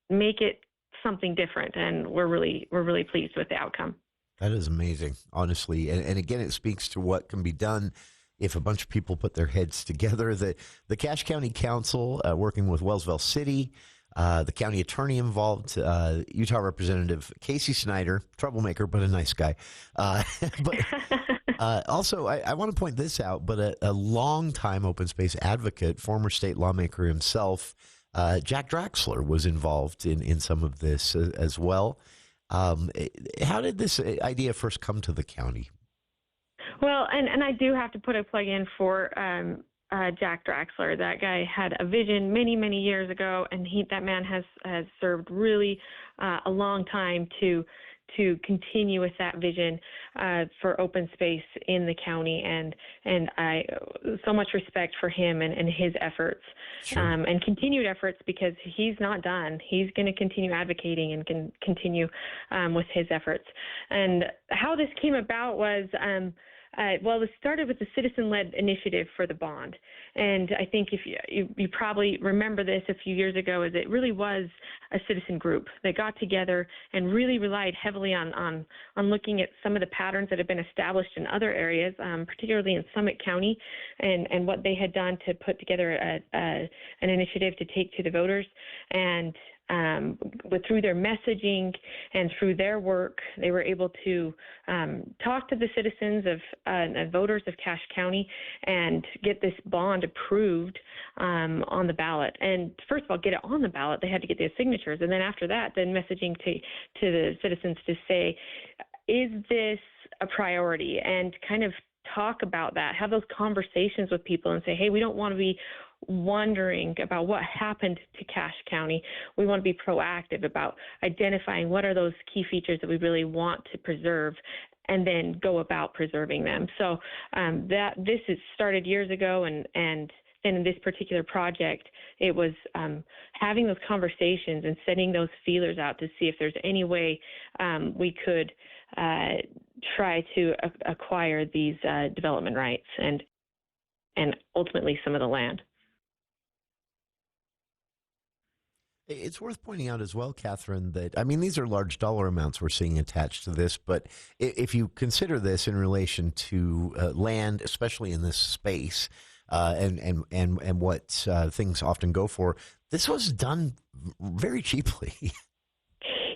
make it something different, and we're really pleased with the outcome. That is amazing, honestly. And again, it speaks to what can be done if a bunch of people put their heads together. The Cache County Council, working with Wellsville City, the county attorney involved, Utah Representative Casey Snyder, troublemaker, but a nice guy. Also, I want to point this out, but a longtime open space advocate, former state lawmaker himself, Jack Draxler, was involved in some of this as well. How did this idea first come to the county? Well, and I do have to put a plug in for Jack Draxler. That guy had a vision many, many years ago, and that man has served really a long time to continue with that vision for open space in the county, and I so much respect for him and his efforts, and continued efforts, because he's not done. He's going to continue advocating and continue with his efforts. And how this came about was, well, it started with the citizen-led initiative for the bond. And I think if you probably remember this a few years ago, is it really was a citizen group that got together and really relied heavily on looking at some of the patterns that have been established in other areas, particularly in Summit County, and what they had done to put together an initiative to take to the voters. And through their messaging and through their work, they were able to talk to the citizens and voters of Cache County and get this bond approved on the ballot. And first of all, get it on the ballot, they had to get their signatures. And then after that, then messaging to the citizens to say, is this a priority? And kind of talk about that, have those conversations with people and say, hey, we don't want to be wondering about what happened to Cache County. We want to be proactive about identifying what are those key features that we really want to preserve, and then go about preserving them. So this has started years ago, and then in this particular project, it was having those conversations and sending those feelers out to see if there's any way we could try to acquire these development rights and ultimately some of the land. It's worth pointing out as well, Catherine, that, I mean, these are large dollar amounts we're seeing attached to this, but if you consider this in relation to land, especially in this space, and what things often go for, this was done very cheaply.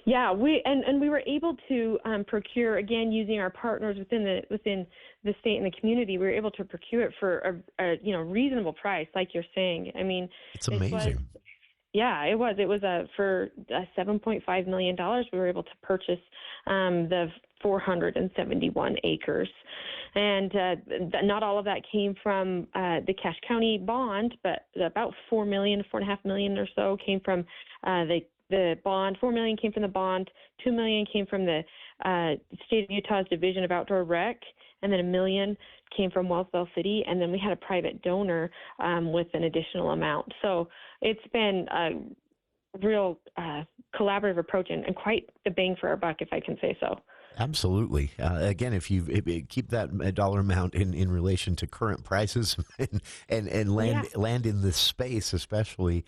Yeah, we were able to procure, again, using our partners within the state and the community. We were able to procure it for a reasonable price, like you're saying. I mean, it's amazing. It was for $7.5 million. We were able to purchase the 471 acres. And not all of that came from the Cache County bond, but about $4.5 million or so came from the bond. $4 million came from the bond. $2 million came from the state of Utah's Division of Outdoor Rec, and then $1 million came from Wellsville City, and then we had a private donor with an additional amount. So it's been a real collaborative approach and quite the bang for our buck, if I can say so. Absolutely. Again, if you keep that dollar amount in relation to current prices and land in this space, especially.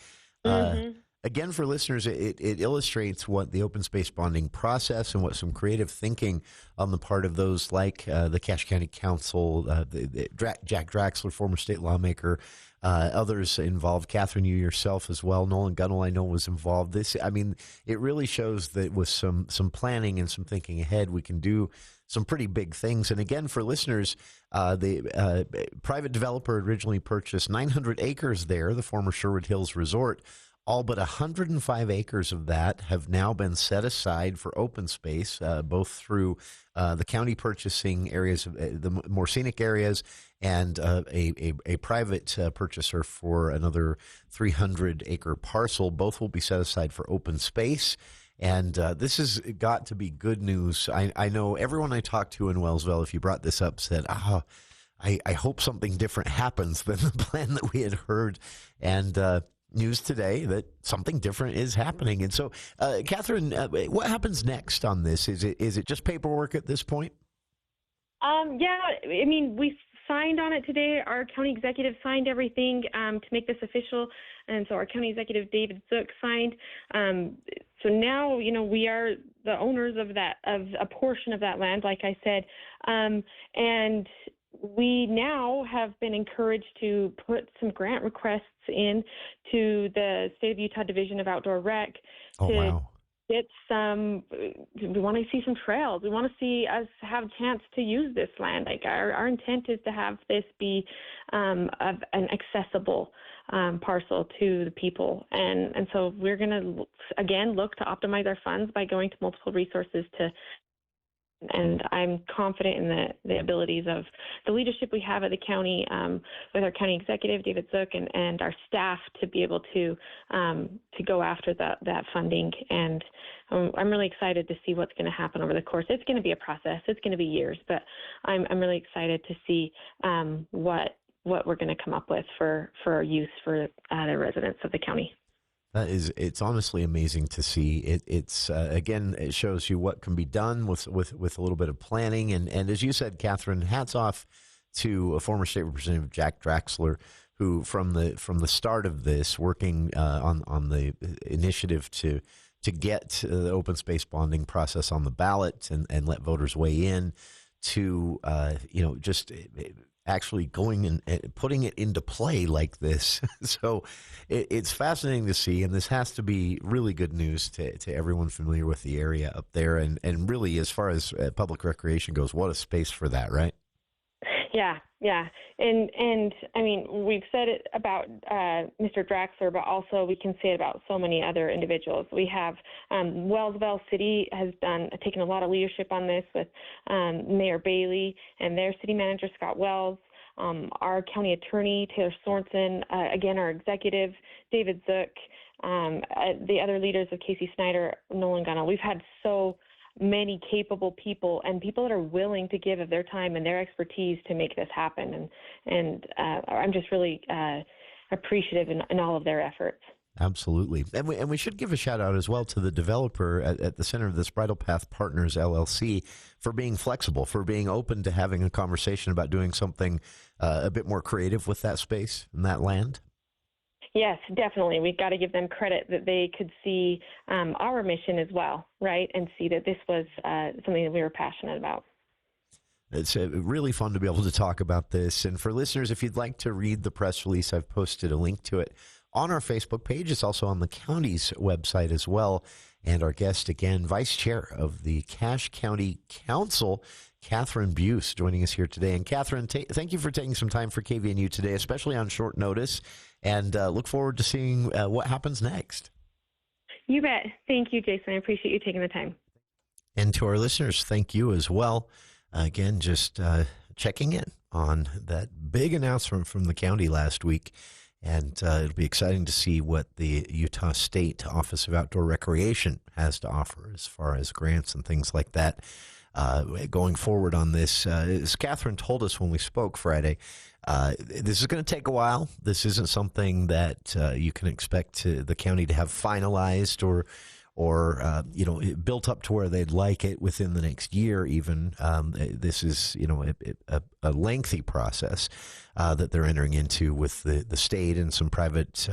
Again, for listeners, it illustrates what the open space bonding process and what some creative thinking on the part of those like the Cache County Council, Jack Draxler, former state lawmaker, others involved, Catherine, you yourself as well, Nolan Gunnell, I know, was involved. It really shows that with some planning and some thinking ahead, we can do some pretty big things. And again, for listeners, the private developer originally purchased 900 acres there, the former Sherwood Hills Resort. All but 105 acres of that have now been set aside for open space, both through the county purchasing areas, the more scenic areas, and a private purchaser for another 300-acre parcel. Both will be set aside for open space. And this has got to be good news. I know everyone I talked to in Wellsville, if you brought this up, said, I hope something different happens than the plan that we had heard. And news today that something different is happening. And so, Catherine, what happens next on this? Is it just paperwork at this point? We signed on it today. Our county executive signed everything to make this official, and so our county executive David Zook signed. So now, we are the owners of a portion of that land, like I said, and we now have been encouraged to put some grant requests in to the State of Utah Division of Outdoor Rec get some. We want to see some trails. We want to see us have a chance to use this land. Like our intent is to have this be an accessible parcel to the people, and so we're going to again look to optimize our funds by going to multiple resources and I'm confident in the abilities of the leadership we have at the county with our county executive, David Zook, and our staff to be able to go after that funding. And I'm really excited to see what's going to happen over the course. It's going to be a process. It's going to be years, but I'm really excited to see what we're going to come up with for our use for the residents of the county. It's honestly amazing to see. It's again, it shows you what can be done with a little bit of planning. And as you said, Catherine, hats off to a former state representative, Jack Draxler, who from the start of this, working on the initiative to get the open space bonding process on the ballot and let voters weigh in, to just actually going and putting it into play like this. So it's fascinating to see, and this has to be really good news to everyone familiar with the area up there. And really, as far as public recreation goes, what a space for that, right? Yeah. And I mean, we've said it about Mr. Draxler, but also we can say it about so many other individuals. We have Wellsville City has taken a lot of leadership on this with Mayor Bailey and their city manager, Scott Wells, our county attorney, Taylor Sorensen, again, our executive, David Zook, the other leaders of Casey Snyder, Nolan Gunnell. We've had so many capable people and people that are willing to give of their time and their expertise to make this happen. And I'm just really appreciative in all of their efforts. Absolutely. And we should give a shout out as well to the developer at the center of this, Bridal Path Partners, LLC, for being flexible, for being open to having a conversation about doing something a bit more creative with that space and that land. Yes, definitely. We've got to give them credit that they could see our mission as well, right, and see that this was something that we were passionate about. It's really fun to be able to talk about this. And for listeners, if you'd like to read the press release, I've posted a link to it on our Facebook page. It's also on the county's website as well. And our guest, again, Vice Chair of the Cache County Council, Catherine Buse, joining us here today. And Catherine, thank you for taking some time for KVNU today, especially on short notice, and look forward to seeing what happens next. You bet. Thank you, Jason. I appreciate you taking the time. And to our listeners, thank you as well. Again, just checking in on that big announcement from the county last week. And it'll be exciting to see what the Utah State Office of Outdoor Recreation has to offer as far as grants and things like that going forward on this. As Catherine told us when we spoke Friday, this is going to take a while. This isn't something that you can expect the county to have finalized or built up to where they'd like it within the next year even. This is, a lengthy process that they're entering into with the state and some private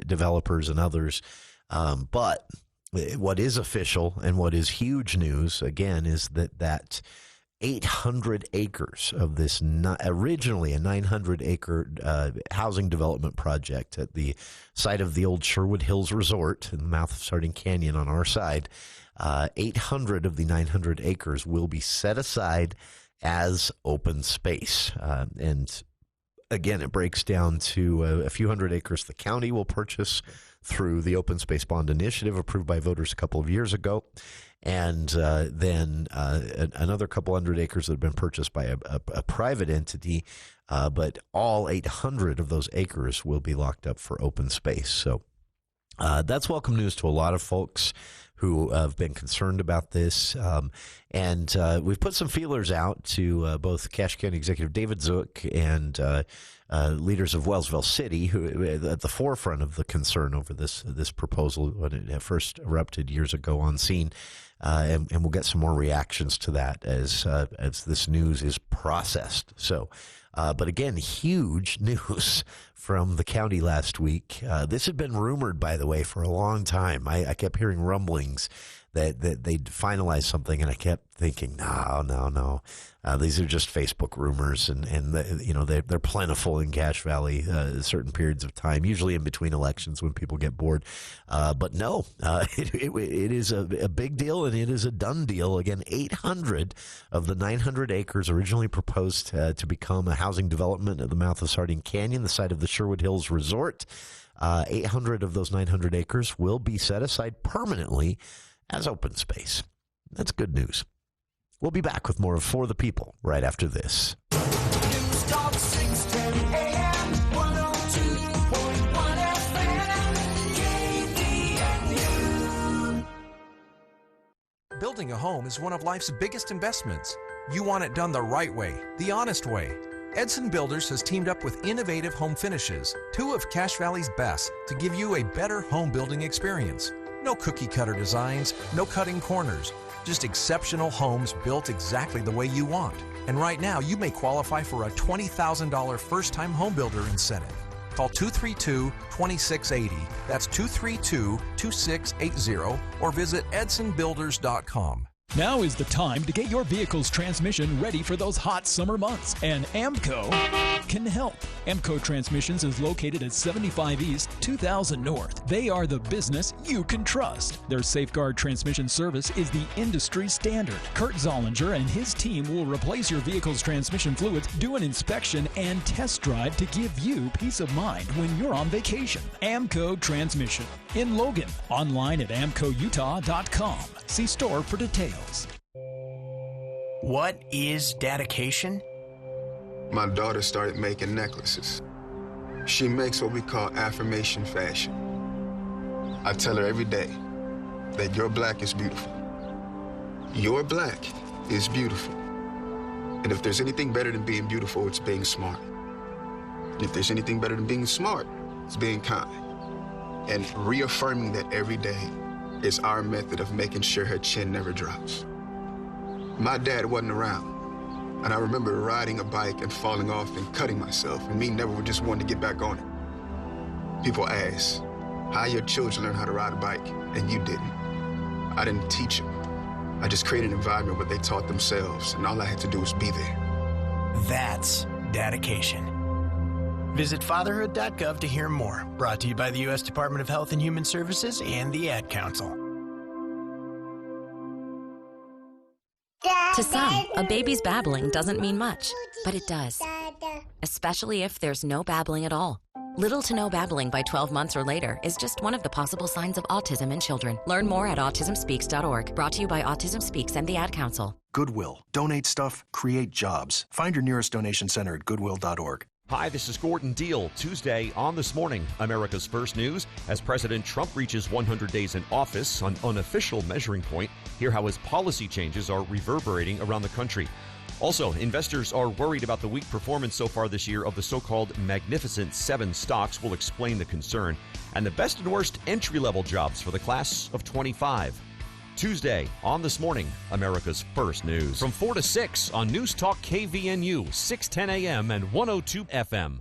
developers and others. But what is official and what is huge news, again, is that 800 acres of this, originally a 900-acre housing development project at the site of the old Sherwood Hills Resort in the mouth of Sardine Canyon on our side. 800 of the 900 acres will be set aside as open space. And again, it breaks down to a few hundred acres the county will purchase through the Open Space Bond Initiative approved by voters a couple of years ago. And then another couple hundred acres that have been purchased by a private entity, but all 800 of those acres will be locked up for open space. So that's welcome news to a lot of folks who have been concerned about this. And we've put some feelers out to both Cache County Executive David Zook and leaders of Wellsville City, who at the forefront of the concern over this proposal when it first erupted years ago on scene. And we'll get some more reactions to that as this news is processed. So, but again, huge news from the county last week. This had been rumored, by the way, for a long time. I kept hearing rumblings that they'd finalize something, and I kept thinking, no. These are just Facebook rumors, and they're plentiful in Cache Valley certain periods of time, usually in between elections when people get bored. But no, it is a big deal, and it is a done deal. Again, 800 of the 900 acres originally proposed to become a housing development at the mouth of Sardine Canyon, the site of the Sherwood Hills Resort. 800 of those 900 acres will be set aside permanently as open space. That's good news. We'll be back with more of For the People right after this. News Talk 610 AM, 102.1 FM, KVNU. Building a home is one of life's biggest investments. You want it done the right way, the honest way. Edson Builders has teamed up with Innovative Home Finishes, two of Cache Valley's best, to give you a better home building experience. No cookie-cutter designs, no cutting corners, just exceptional homes built exactly the way you want. And right now, you may qualify for a $20,000 first-time home builder incentive. Call 232-2680. That's 232-2680, or visit edsonbuilders.com. Now is the time to get your vehicle's transmission ready for those hot summer months, and AMCO can help. AMCO Transmissions is located at 75 East, 2000 North. They are the business you can trust. Their Safeguard transmission service is the industry standard. Kurt Zollinger and his team will replace your vehicle's transmission fluids, do an inspection, and test drive to give you peace of mind when you're on vacation. AMCO Transmission in Logan. Online at amcoutah.com. See store for details. What is dedication? My daughter started making necklaces. She makes what we call affirmation fashion. I tell her every day that your black is beautiful. Your black is beautiful. And if there's anything better than being beautiful, it's being smart. And if there's anything better than being smart, it's being kind. And reaffirming that every day is our method of making sure her chin never drops. My dad wasn't around, and I remember riding a bike and falling off and cutting myself, and me never just wanting to get back on it. People ask, how your children learn how to ride a bike, and you didn't. I didn't teach them. I just created an environment where they taught themselves, and all I had to do was be there. That's dedication. Visit fatherhood.gov to hear more. Brought to you by the U.S. Department of Health and Human Services and the Ad Council. To some, a baby's babbling doesn't mean much, but it does. Especially if there's no babbling at all. Little to no babbling by 12 months or later is just one of the possible signs of autism in children. Learn more at autismspeaks.org. Brought to you by Autism Speaks and the Ad Council. Goodwill. Donate stuff, create jobs. Find your nearest donation center at goodwill.org. Hi, this is Gordon Deal. Tuesday on This Morning, America's First News. As President Trump reaches 100 days in office, an unofficial measuring point, hear how his policy changes are reverberating around the country. Also, investors are worried about the weak performance so far this year of the so-called Magnificent Seven stocks. We'll explain the concern. And the best and worst entry-level jobs for the class of 25. Tuesday on This Morning, America's First News. From 4 to 6 on News Talk KVNU, 610 AM and 102 FM.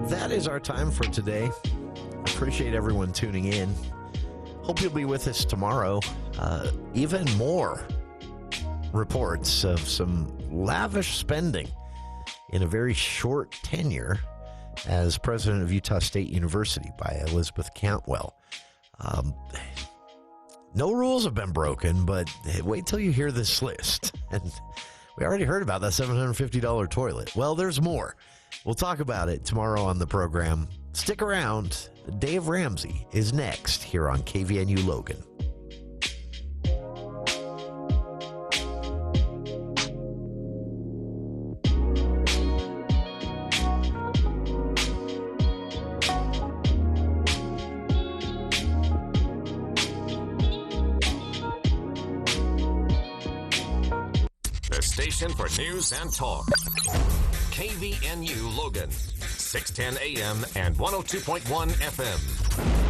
That is our time for today. Appreciate everyone tuning in. Hope you'll be with us tomorrow. Even more reports of some lavish spending in a very short tenure as president of Utah State University by Elizabeth Cantwell. No rules have been broken, but wait till you hear this list. And we already heard about that $750 toilet. Well, there's more. We'll talk about it tomorrow on the program. Stick around. Dave Ramsey is next here on KVNU Logan. The station for news and talk. KVNU Logan, 610 AM and 102.1 FM.